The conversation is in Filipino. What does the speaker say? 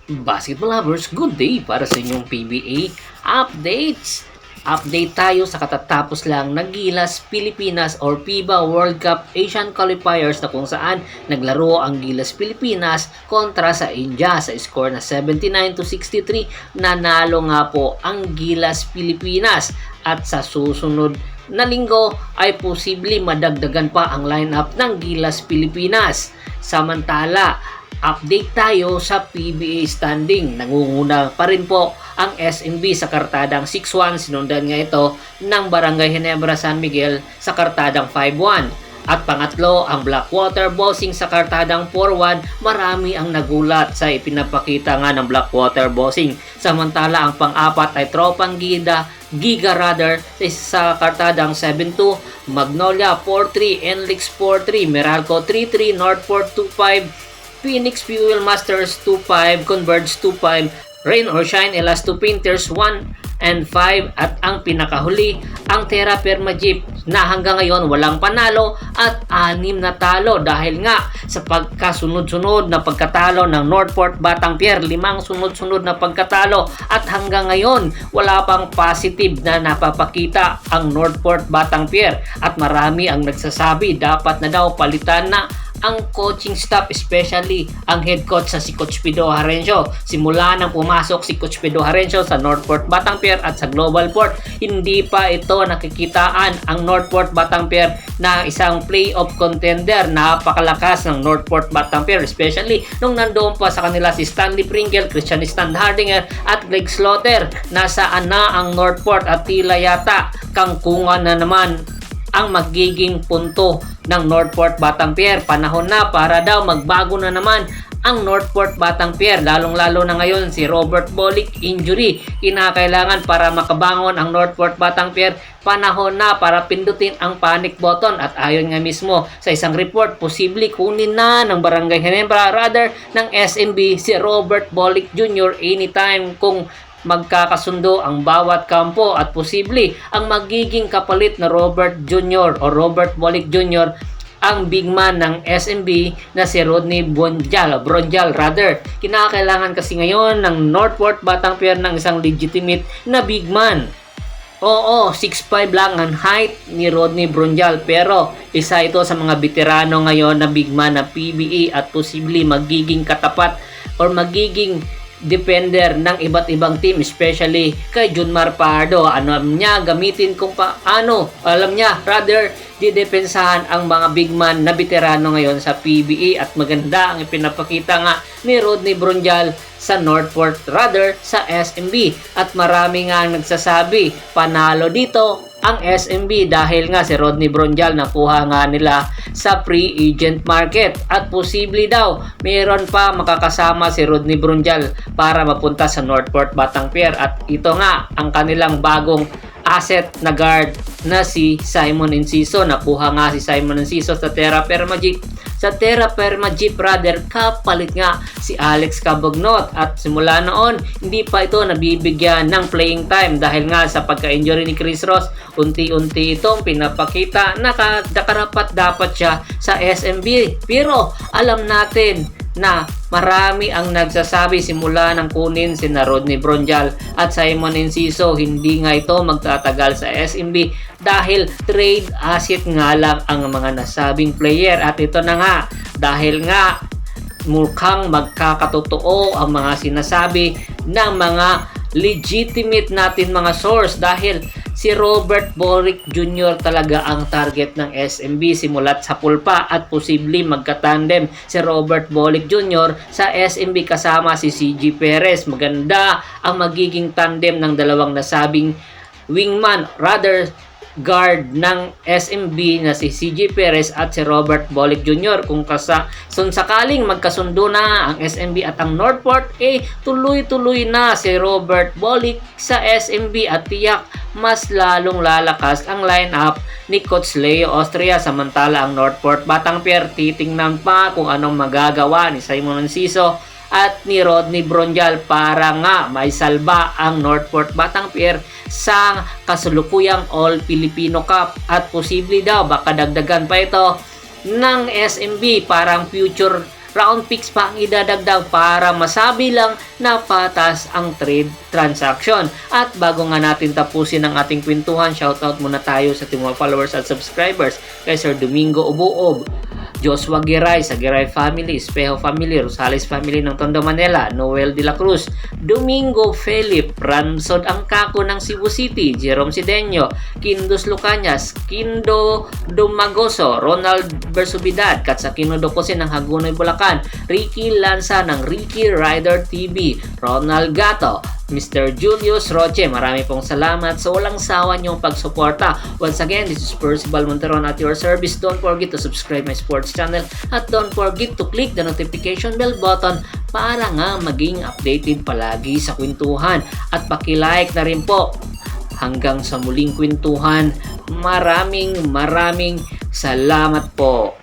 Basketball lovers, good day para sa inyong PBA updates. Update tayo sa katatapos lang ng Gilas Pilipinas or FIBA World Cup Asian Qualifiers na kung saan naglaro ang Gilas Pilipinas kontra sa India sa score na 79-63. Nanalo nga po ang Gilas Pilipinas at sa susunod na linggo ay posible madagdagan pa ang lineup ng Gilas Pilipinas. Samantala, update tayo sa PBA standing. Nangunguna pa rin po ang SMB sa kartadang 6-1. Sinundan nga ito ng Barangay Ginebra San Miguel sa kartadang 5-1. At pangatlo, ang Blackwater Bossing sa kartadang 4-1. Marami ang nagulat sa ipinapakita nga ng Blackwater Bossing. Samantala, ang pang-apat ay Tropang Giga Radar sa kartadang 7-2, Magnolia 4-3, Enlix 4-3, Meralco 3-3, Northport 2-5, Phoenix Fuel Masters 2-5, Converge 2-5, Rain or Shine Elasto Painters 1-5 at ang pinakahuli ang Terra Perma Jeep na hanggang ngayon walang panalo at 6 na talo dahil nga sa pagkasunod-sunod na pagkatalo ng Northport Batangpier, 5 sunod-sunod na pagkatalo at hanggang ngayon wala pang positive na napapakita ang Northport Batangpier at marami ang nagsasabi dapat na daw palitan na ang coaching staff, especially ang head coach sa si Coach Pido Harencio. Simula nang pumasok si Coach Pido Harencio sa Northport Batangpier at sa Global Port, hindi pa ito nakikitaan ang Northport Batangpier na isang playoff contender. Napakalakas ng Northport Batangpier, especially nung nandoon pa sa kanila si Stanley Pringle, Christian Standhardinger at Greg Slaughter. Nasaan na ang Northport at tila yata kangkungan na naman ang magiging punto ng Northport Batangpier. Panahon na para daw magbago na naman ang Northport Batangpier, lalong-lalo na ngayon si Robert Bolick injury. Kinakailangan para makabangon ang Northport Batangpier. Panahon na para pindutin ang panic button at ayon nga mismo sa isang report, posible kunin na ng Barangay Ginebra rather ng SMB si Robert Bolick Jr. anytime kung magkakasundo ang bawat kampo at posible ang magiging kapalit na Robert Jr. o Robert Bolick Jr. ang big man ng SMB na si Rodney Bronjal. Kinakailangan kasi ngayon ng Northport Batangpier ng isang legitimate na big man. Oo, 6'5 lang ang height ni Rodney Bronjal pero isa ito sa mga veterano ngayon na big man na PBA at posible magiging katapat or magiging defender ng iba't ibang team, especially kay Junmar Pardo. Alam niya gamitin kung paano, alam niya rather didepensahan ang mga big man na veterano ngayon sa PBA at maganda ang ipinapakita nga ni Rodney Bronjal sa Northport rather sa SMB at marami nga nagsasabi panalo dito ang SMB dahil nga si Rodney Bronjal nakuha nga nila sa free agent market at posible daw mayroon pa makakasama si Rodney Bronjal para mapunta sa Northport Batangpier at ito nga ang kanilang bagong asset na guard na si Simon Enciso. Nakuha nga si Simon Enciso sa Terra Perma Jeep. Sa Terra Perma Jeep rather kapalit nga si Alex Cabagnot at simula noon hindi pa ito nabibigyan ng playing time dahil nga sa pagka-injury ni Chris Ross. Unti-unti itong pinapakita na karapat dapat siya sa SMB pero alam natin na marami ang nagsasabi simula ng kunin si Rodney Bronjal at Simon Enciso, hindi nga ito magtatagal sa SMB dahil trade asset nga lang ang mga nasabing player at ito na nga dahil nga mukhang magkakatotoo ang mga sinasabi ng mga legitimate natin mga source dahil si Robert Bolick Jr. talaga ang target ng SMB simulat sa pulpa at posible magkatandem si Robert Bolick Jr. sa SMB kasama si CG Perez. Maganda ang magiging tandem ng dalawang nasabing wingman rather guard ng SMB na si CG Perez at si Robert Bolick Jr. Kung sakaling magkasundo na ang SMB at ang Northport, tuloy-tuloy na si Robert Bolick sa SMB at tiyak mas lalong lalakas ang lineup ni Coach Leo Austria. Samantala ang Northport Batangpier titingnan pa kung anong magagawa ni Simon Enciso at ni Rodney Bronjal para nga may salba ang Northport Batangpier sa kasulukuyang All Filipino Cup at posible daw baka dagdagan pa ito ng SMB parang future round picks pa ang idadagdag para masabi lang na patas ang trade transaction. At bago nga natin tapusin ang ating kwentuhan, shoutout muna tayo sa ating mga followers at subscribers kay Sir Domingo Ubuob, Joshua Giray sa Giray Family, Espejo Family, Rosales Family ng Tondo, Manila, Noel de la Cruz, Domingo Felip, Ramsod Angkako ng Cebu City, Jerome Sideño, Kindos Lucanyas, Kindo Dumagoso, Ronald Bersubidad, Katsakino Dokosin ng Hagunoy, Bulacan, Ricky Lanza ng Ricky Rider TV, Ronald Gato, Mr. Julius Roche, marami pong salamat sa walang sawa niyong pagsuporta. Once again, this is Percival Monteron at your service. Don't forget to subscribe my sports channel at don't forget to click the notification bell button para nga maging updated palagi sa kwentuhan. At paki-like na rin po. Hanggang sa muling kwentuhan, maraming salamat po.